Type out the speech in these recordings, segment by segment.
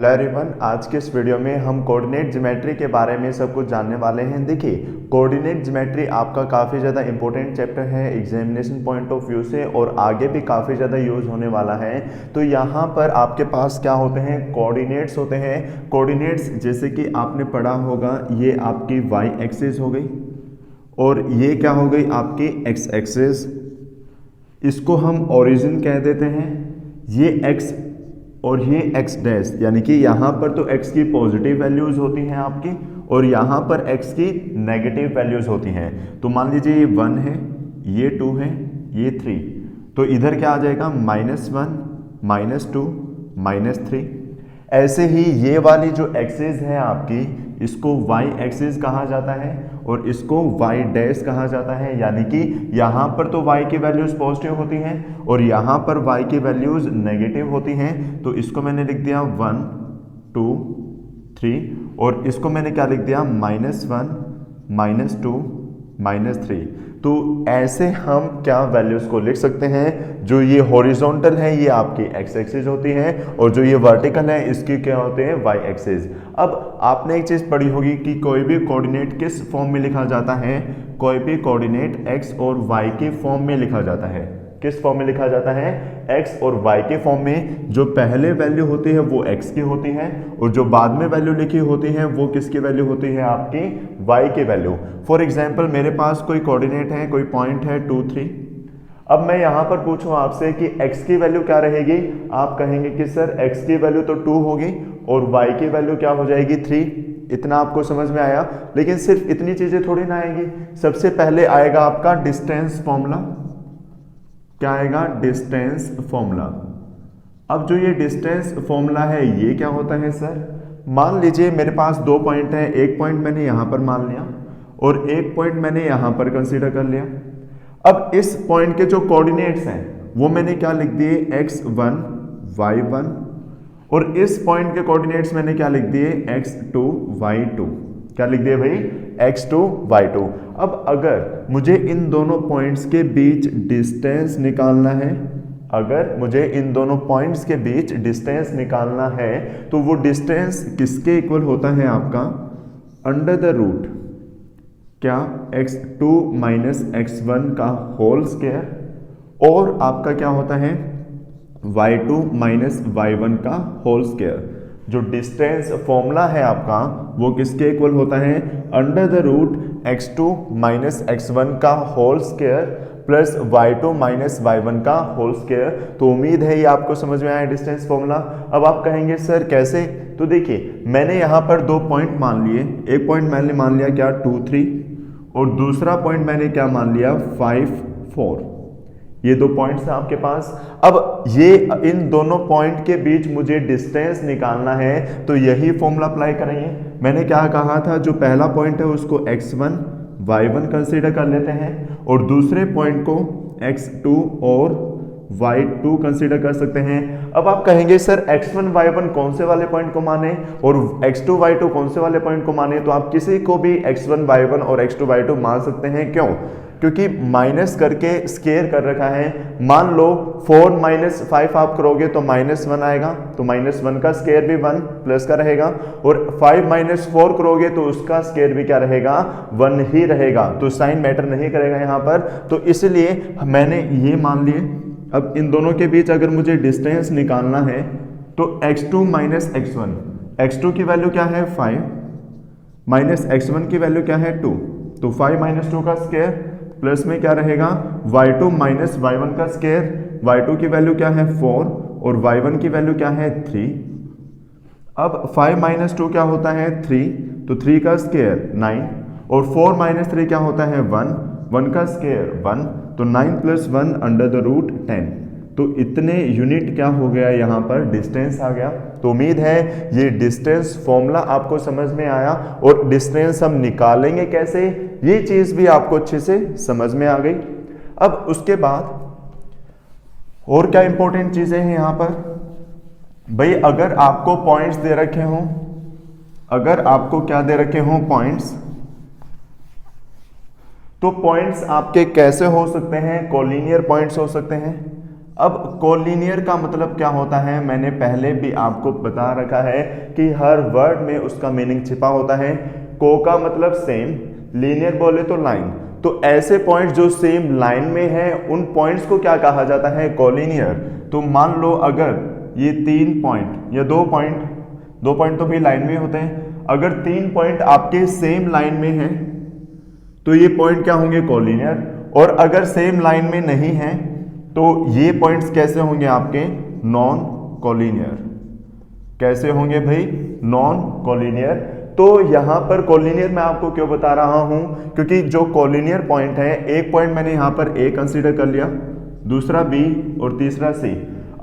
Hello everyone, आज के इस वीडियो में हम कोऑर्डिनेट ज्योमेट्री के बारे में सब कुछ जानने वाले हैं। देखिए, कोऑर्डिनेट ज्योमेट्री आपका काफ़ी ज़्यादा इंपॉर्टेंट चैप्टर है एग्जामिनेशन पॉइंट ऑफ व्यू से, और आगे भी काफ़ी ज़्यादा यूज़ होने वाला है। तो यहाँ पर आपके पास क्या होते हैं, कोऑर्डिनेट्स होते हैं। कोऑर्डिनेट्स जैसे कि आपने पढ़ा होगा, ये आपकी वाई एक्सिस हो गई और ये क्या हो गई, आपकी एक्स एक्सिस। इसको हम ओरिजिन कह देते हैं। ये एक्स और ये एक्स डैश, यानी कि यहाँ पर तो एक्स की पॉजिटिव वैल्यूज़ होती हैं आपकी, और यहाँ पर एक्स की नेगेटिव वैल्यूज़ होती हैं। तो मान लीजिए ये 1 है, ये 2 है, ये 3, तो इधर क्या आ जाएगा, -1, -2, -3। ऐसे ही ये वाली जो एक्सिस है आपकी, इसको वाई एक्सिस कहा जाता है और इसको वाई डैश कहा जाता है। यानी कि यहाँ पर तो y की वैल्यूज़ पॉजिटिव होती हैं और यहाँ पर y की वैल्यूज़ नेगेटिव होती हैं। तो इसको मैंने लिख दिया 1, 2, 3, और इसको मैंने क्या लिख दिया, -1, -2, -3। तो ऐसे हम क्या वैल्यूज़ को लिख सकते हैं, जो ये हॉरिजॉन्टल है ये आपकी एक्स एक्सिस होती है, और जो ये वर्टिकल है इसकी क्या होते हैं, वाई एक्सिस। अब आपने एक चीज़ पढ़ी होगी कि कोई भी कोऑर्डिनेट किस फॉर्म में लिखा जाता है, कोई भी कोऑर्डिनेट एक्स और वाई के फॉर्म में लिखा जाता है। किस फॉर्म में लिखा जाता है, एक्स और वाई के फॉर्म में। जो पहले वैल्यू होती है वो एक्स की होती है, और जो बाद में वैल्यू लिखी होती है वो किसकी वैल्यू होती है, आपकी वाई की वैल्यू। फॉर एग्जाम्पल, मेरे पास कोई कोऑर्डिनेट है, कोई पॉइंट है 2, 3। अब मैं यहाँ पर पूछूं आपसे कि x की वैल्यू क्या रहेगी, आप कहेंगे कि सर x की वैल्यू तो 2 होगी और y की वैल्यू क्या हो जाएगी, 3। इतना आपको समझ में आया। लेकिन सिर्फ इतनी चीज़ें थोड़ी ना आएगी। सबसे पहले आएगा आपका डिस्टेंस फॉर्मूला। क्या आएगा, डिस्टेंस फॉर्मूला। अब जो ये डिस्टेंस फॉर्मूला है ये क्या होता है सर, मान लीजिए मेरे पास 2 पॉइंट है, एक पॉइंट मैंने यहाँ पर मान लिया और एक पॉइंट मैंने यहाँ पर कंसीडर कर लिया। अब इस पॉइंट के जो कोऑर्डिनेट्स हैं वो मैंने क्या लिख दिए, x1, y1, और इस पॉइंट के कोऑर्डिनेट्स मैंने क्या लिख दिए, x2, y2। क्या लिख दिए भाई, x2, y2। अब अगर मुझे इन दोनों पॉइंट्स के बीच डिस्टेंस निकालना है, अगर मुझे इन दोनों पॉइंट्स के बीच डिस्टेंस निकालना है, तो वो डिस्टेंस किसके इक्वल होता है आपका, अंडर द रूट क्या, x2 माइनस x1 का होल स्क्वायर, और आपका क्या होता है, y2 माइनस y1 का होल स्क्वायर। जो डिस्टेंस फॉर्मूला है आपका वो किसके इक्वल होता है, under the root x2 minus x1 का whole square plus y2 minus y1 का होल स्क्वायर। तो उम्मीद है ये आपको समझ में आया डिस्टेंस फॉर्मूला। अब आप कहेंगे सर कैसे, तो देखिए मैंने यहाँ पर 2 पॉइंट मान लिए। एक पॉइंट मैंने मान लिया क्या, 2, 3, और दूसरा पॉइंट मैंने क्या मान लिया, 5, 4। ये 2 पॉइंट्स हैं आपके पास। अब ये इन दोनों पॉइंट के बीच मुझे डिस्टेंस निकालना है, तो यही फॉर्मूला अप्लाई करेंगे। मैंने क्या कहा था, जो पहला पॉइंट है उसको x1, y1 कंसीडर कर लेते हैं, और दूसरे पॉइंट को x2 और y2 कंसीडर कर सकते हैं। अब आप कहेंगे सर x1, y1 कौन से वाले पॉइंट को माने और x2, y2 कौन से वाले पॉइंट को माने, तो आप किसी को भी x1, y1 और x2, y2 मान सकते हैं। क्यों, क्योंकि माइनस करके स्केयर कर रखा है। मान लो 4 माइनस 5 आप करोगे तो -1 आएगा, तो -1 का स्केयर भी 1 प्लस का रहेगा, और 5 माइनस 4 करोगे तो उसका स्केयर भी क्या रहेगा, 1 ही रहेगा। तो साइन मैटर नहीं करेगा यहाँ पर, तो इसलिए मैंने ये मान लिए। अब इन दोनों के बीच अगर मुझे डिस्टेंस निकालना है, तो x2 माइनस x1, x2 की वैल्यू क्या है, 5, माइनस x1 की वैल्यू क्या है, 2, तो 5 माइनस 2 का स्क्वायर, प्लस में क्या रहेगा, y2 माइनस y1 का स्क्वायर। y2 की वैल्यू क्या है, 4, और y1 की वैल्यू क्या है, 3। अब 5 माइनस 2 क्या होता है, 3, तो 3 का स्क्वायर 9, और 4 माइनस 3 क्या होता है, 1, 1 का स्क्वायर 1, तो 9 प्लस 1 अंडर द रूट 10। तो इतने यूनिट क्या हो गया, यहाँ पर डिस्टेंस आ गया। तो उम्मीद है ये डिस्टेंस फॉर्मूला आपको समझ में आया, और डिस्टेंस हम निकालेंगे कैसे, ये चीज़ भी आपको अच्छे से समझ में आ गई। अब उसके बाद और क्या इंपॉर्टेंट चीज़ें हैं यहाँ पर भाई, अगर आपको पॉइंट्स दे रखे हों, अगर आपको क्या दे रखे हों, पॉइंट्स, तो पॉइंट्स आपके कैसे हो सकते हैं, कोलिनियर पॉइंट्स हो सकते हैं। अब कोलिनियर का मतलब क्या होता है, मैंने पहले भी आपको बता रखा है कि हर वर्ड में उसका मीनिंग छिपा होता है। को का मतलब सेम, लीनियर बोले तो लाइन, तो ऐसे पॉइंट्स जो सेम लाइन में है उन पॉइंट्स को क्या कहा जाता है, कोलिनियर। तो मान लो अगर ये 3 पॉइंट या 2 पॉइंट तो भी लाइन में होते हैं, अगर 3 पॉइंट आपके सेम लाइन में हैं तो ये पॉइंट क्या होंगे, कोलिनियर। और अगर सेम लाइन में नहीं है तो ये पॉइंट्स कैसे होंगे आपके, नॉन कोलिनियर। कैसे होंगे भाई, नॉन कोलिनियर। तो यहां पर कोलिनियर मैं आपको क्यों बता रहा हूं, क्योंकि जो कोलिनियर पॉइंट है, एक पॉइंट मैंने यहां पर ए कंसीडर कर लिया, दूसरा बी और तीसरा सी।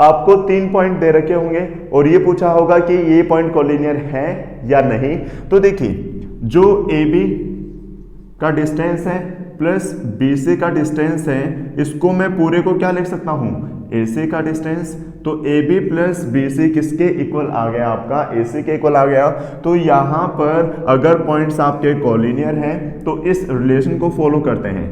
आपको 3 पॉइंट दे रखे होंगे और ये पूछा होगा कि ये पॉइंट कोलिनियर है या नहीं। तो देखिए, जो ए बी का डिस्टेंस है प्लस BC का डिस्टेंस है, इसको मैं पूरे को क्या लिख सकता हूं, AC का डिस्टेंस। तो AB प्लस BC किसके इक्वल आ गया, आपका AC के इक्वल आ गया। तो यहां पर अगर पॉइंट्स आपके कोलिनियर हैं तो इस रिलेशन को फॉलो करते हैं।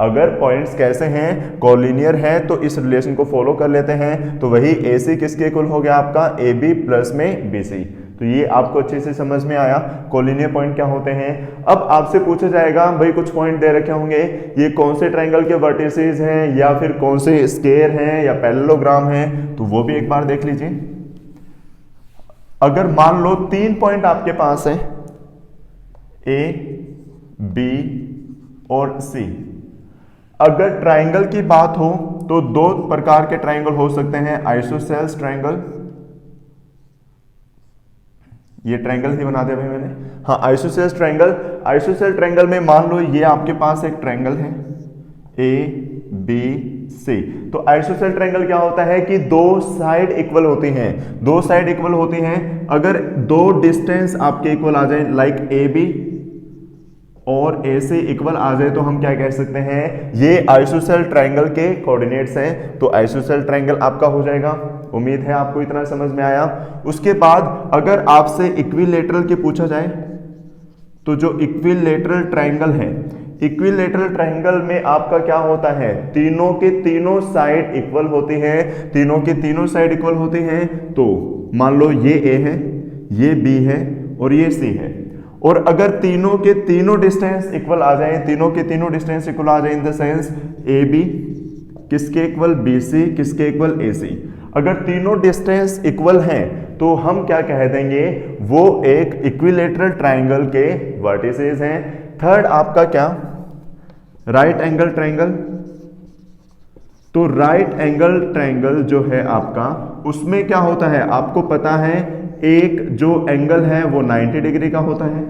अगर पॉइंट्स कैसे हैं, कोलिनियर है, तो इस रिलेशन को फॉलो कर लेते हैं। तो वही AC किसके इक्वल हो गया, आपका AB प्लस में BC। तो ये आपको अच्छे से समझ में आया कोलिनियर पॉइंट क्या होते हैं। अब आपसे पूछा जाएगा भाई कुछ पॉइंट दे रखे होंगे, ये कौन से ट्रायंगल के वर्टिसेस हैं या फिर कौन से स्क्वायर हैं या पैरेललोग्राम हैं, तो वो भी एक बार देख लीजिए। अगर मान लो 3 पॉइंट आपके पास है A, B और C। अगर ट्रायंगल की बात हो तो 2 प्रकार के ट्रायंगल हो सकते हैं, आइसोसेल्स ट्रायंगल, ये ट्रायंगल ही बना दिया भाई मैंने, हाँ आइसोसेल्स ट्रायंगल। आइसोसेल ट्रायंगल में मान लो ये आपके पास एक ट्रायंगल है ABC। तो आइसोसेल ट्रायंगल क्या होता है कि 2 साइड इक्वल होती हैं, 2 साइड इक्वल होती हैं। अगर 2 डिस्टेंस आपके इक्वल आ जाए, लाइक AB और A से इक्वल आ जाए, तो हम क्या कह सकते हैं, ये आइसोसेल ट्रायंगल के कोऑर्डिनेट्स हैं। तो आइसोसेल ट्रायंगल आपका हो जाएगा। उम्मीद है आपको इतना समझ में आया। उसके बाद अगर आपसे इक्विलेटरल के पूछा जाए, तो जो इक्विलेटरल ट्रायंगल है, इक्विलेटरल ट्रायंगल में आपका क्या होता है, तीनों के तीनों साइड इक्वल होती हैं, तीनों के तीनों साइड इक्वल होती हैं। तो मान लो ये A है, ये B है और ये C है। और अगर तीनों के तीनों डिस्टेंस इक्वल आ जाए, तीनों के तीनों डिस्टेंस इक्वल आ जाए इन द सेंस AB किसके इक्वल, BC किसके इक्वल, AC। अगर तीनों डिस्टेंस इक्वल हैं तो हम क्या कह देंगे, वो एक इक्विलेटरल ट्रायंगल के वर्टिसेस हैं। थर्ड आपका क्या, राइट एंगल ट्रायंगल। तो राइट एंगल ट्रायंगल जो है आपका, उसमें क्या होता है आपको पता है, एक जो एंगल है वो 90 डिग्री का होता है।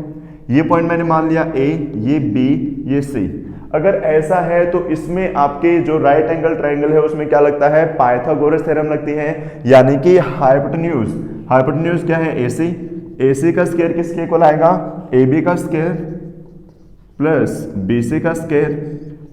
ये पॉइंट मैंने मान लिया A, ये B, ये C। अगर ऐसा है तो इसमें आपके जो राइट एंगल ट्रायंगल है उसमें क्या लगता है, पाइथागोरस थ्योरम लगती है, यानी कि हाइपोटेन्यूज। हाइपोटेन्यूज क्या है, AC। AC का स्क्वायर किसके इक्वल आएगा, AB का स्क्वायर प्लस BC का स्क्वायर।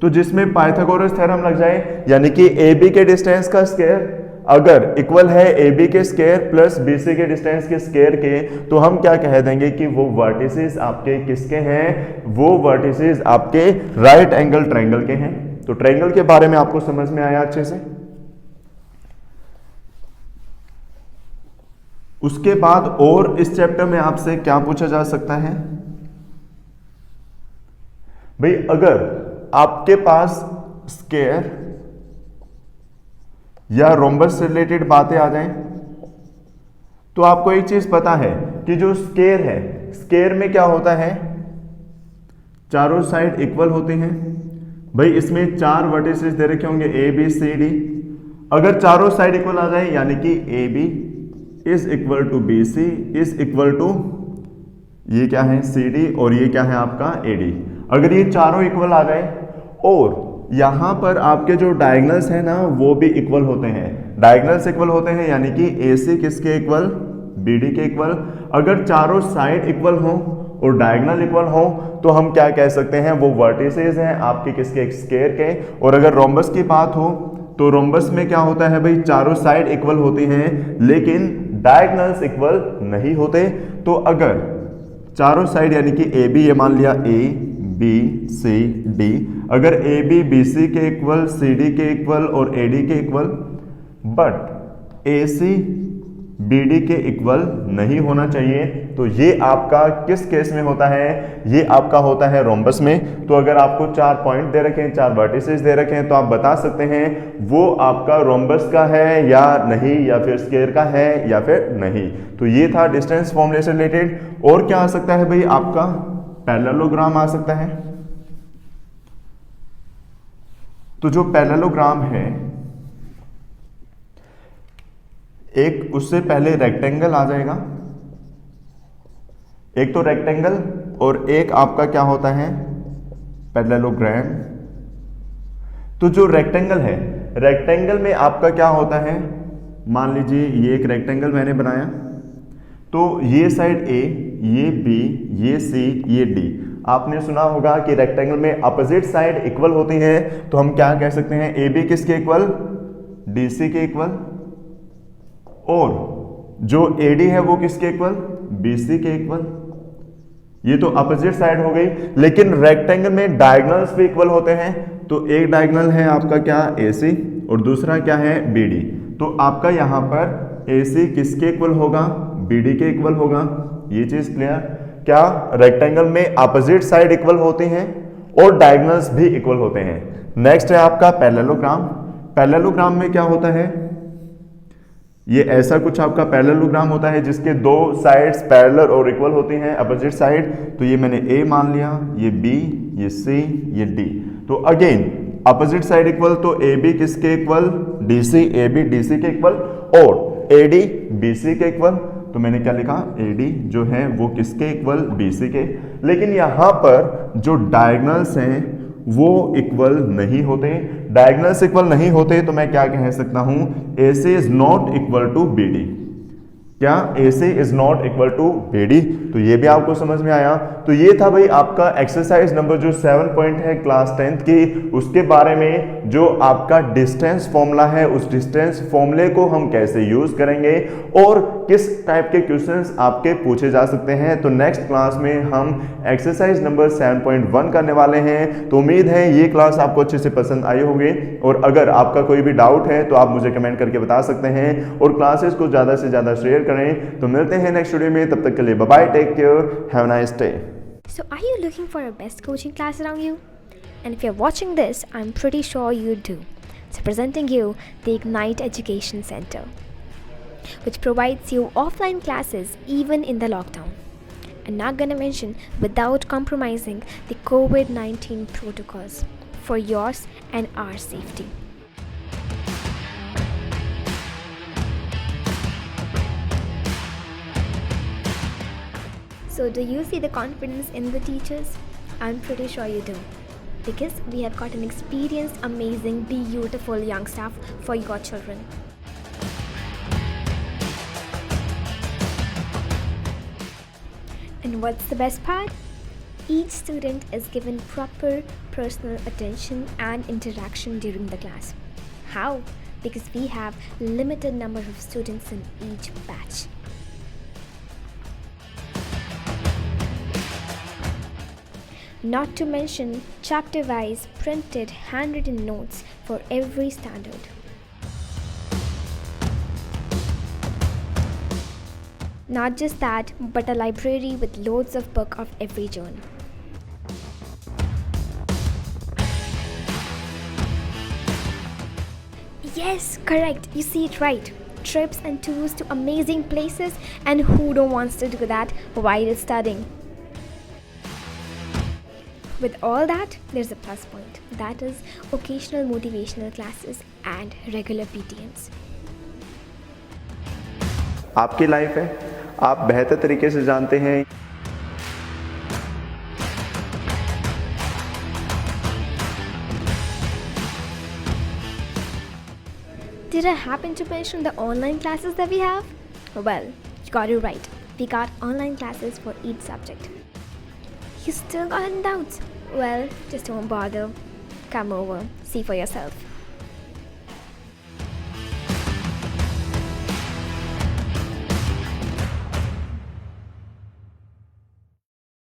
तो जिसमें पाइथागोरस थ्योरम लग जाए, यानी कि AB के डिस्टेंस का स्क्वायर अगर इक्वल है AB के स्क्वायर प्लस BC के डिस्टेंस के स्क्वायर के, तो हम क्या कह देंगे कि वो वर्टिसेस आपके किसके हैं, वो वर्टिसेस आपके राइट एंगल ट्रायंगल के हैं। तो ट्रायंगल के बारे में आपको समझ में आया अच्छे से। उसके बाद और इस चैप्टर में आपसे क्या पूछा जा सकता है भाई, अगर आपके पास स्क्वायर या रोम्बस से रिलेटेड बातें आ जाएं, तो आपको एक चीज पता है कि जो स्क्वायर है, स्क्वायर में क्या होता है, चारों साइड इक्वल होती हैं। भाई इसमें 4 वर्टिसेस दे रखे होंगे A B C D। अगर चारों साइड इक्वल आ जाए, यानी कि AB is equal to BC is equal to ये क्या है CD और ये क्या है आपका AD। अगर ये चारों इक्वल आ जाए और यहां पर आपके जो डायगोनल्स हैं ना वो भी इक्वल होते हैं, डायगोनल्स इक्वल होते हैं, यानी कि AC किसके इक्वल, BD के इक्वल। अगर चारों साइड इक्वल हो और डायगोनल इक्वल हो तो हम क्या कह सकते हैं, वो वर्टिसेस हैं आपके किसके, स्क्वायर के। और अगर रोम्बस की बात हो तो रोम्बस में क्या होता है भाई, चारों साइड इक्वल होती हैं लेकिन डायगोनल्स इक्वल नहीं होते। तो अगर चारों साइड यानी कि AB, ये मान लिया A B C D, अगर AB BC के इक्वल, CD के इक्वल और AD के इक्वल, बट AC BD के इक्वल नहीं होना चाहिए। तो ये आपका किस केस में होता है? ये आपका होता है रोम्बस में। तो अगर आपको 4 पॉइंट दे रखे हैं, 4 वर्टिसेस दे रखे हैं, तो आप बता सकते हैं वो आपका रोम्बस का है या नहीं, या फिर स्क्वायर का है या फिर नहीं। तो ये था डिस्टेंस फॉर्मूले से रिलेटेड। और क्या आ सकता है भाई? आपका पैरेललोग्राम आ सकता है। तो जो पैरेललोग्राम है, एक उससे पहले रेक्टेंगल आ जाएगा, एक तो रेक्टेंगल और एक आपका क्या होता है? पैरेललोग्राम। तो जो रेक्टेंगल है, रेक्टेंगल में आपका क्या होता है? मान लीजिए ये एक रेक्टेंगल मैंने बनाया, तो ये साइड A, ये B, ये C, ये D। आपने सुना होगा कि रेक्टेंगल में अपोजिट साइड इक्वल होती है, तो हम क्या कह सकते हैं? AB किसके इक्वल? DC के इक्वल। और जो AD है वो किसके इक्वल? BC के इक्वल। ये तो अपोजिट साइड हो गई, लेकिन रेक्टेंगल में डायगोनल्स भी इक्वल होते हैं। तो एक डायगोनल है आपका क्या? AC, और दूसरा क्या है? BD। तो आपका यहां पर AC किसके इक्वल होगा? BD के इक्वल होगा। ये चीज क्लियर? क्या रेक्टेंगल में अपोजिट साइड इक्वल होती हैं और डायगोनल्स भी इक्वल होते हैं। नेक्स्ट है आपका पैरेललोग्राम। पैरेललोग्राम में क्या होता है? ये ऐसा कुछ आपका पैरेललोग्राम होता है जिसके दो साइड्स पैरेलल और इक्वल होती हैं, अपोजिट साइड। तो ये मैंने A मान लिया, ये B, ये C, ये D। तो अगेन अपोजिट साइड इक्वल, तो AB किसके इक्वल? DC, AB DC के इक्वल, और AD BC के इक्वल। तो मैंने क्या लिखा? AD जो है वो किसके इक्वल? BC के। लेकिन यहां पर जो डायगोनल्स हैं वो इक्वल नहीं होते। डायगोनल्स इक्वल नहीं होते तो मैं क्या कह सकता हूं? AC is not equal to BD। क्या? AC is not equal to BD। तो ये भी आपको समझ में आया। तो ये था भाई आपका एक्सरसाइज नंबर जो 7 पॉइंट है क्लास 10th की, उसके बारे में जो आपका डिस्टेंस फॉर्मूला है, उस डिस्टेंस फॉर्मूले को हम कैसे यूज करेंगे और किस टाइप के क्वेश्चंस आपके पूछे जा सकते हैं। तो नेक्स्ट क्लास में हम एक्सरसाइज नंबर 7.1 करने वाले हैं। तो उम्मीद है ये क्लास आपको अच्छे से पसंद आई होगी, और अगर आपका कोई भी डाउट है तो आप मुझे कमेंट करके बता सकते हैं, और क्लासेस को ज्यादा से ज्यादा शेयर करें। तो मिलते हैं नेक्स्ट वीडियो में, तब तक के लिए bye bye, take care, have a nice day. So, are you looking for a best coaching class around you? And if you're watching this, I'm pretty sure you do. So, presenting you the Ignite Education Center, which provides you offline classes even in the lockdown. And not gonna mention without compromising the COVID-19 protocols for yours and our safety. So do you see the confidence in the teachers? I'm pretty sure you do. Because we have got an experienced, amazing, beautiful young staff for your children. And what's the best part? Each student is given proper personal attention and interaction during the class. How? Because we have limited number of students in each batch. Not to mention chapter-wise printed handwritten notes for every standard. Not just that, but a library with loads of books of every genre. Yes, correct, you see it right. Trips and tours to amazing places, and who don't wants to do that while studying? With all that, there's a plus point. That is occasional motivational classes and regular PTMs. आपकी life है, आप बेहतर तरीके से जानते हैं। Did I happen to mention the online classes that we have? Well, you got it right. We got online classes for each subject. You still got any doubts? Well, just don't bother. Come over, see for yourself.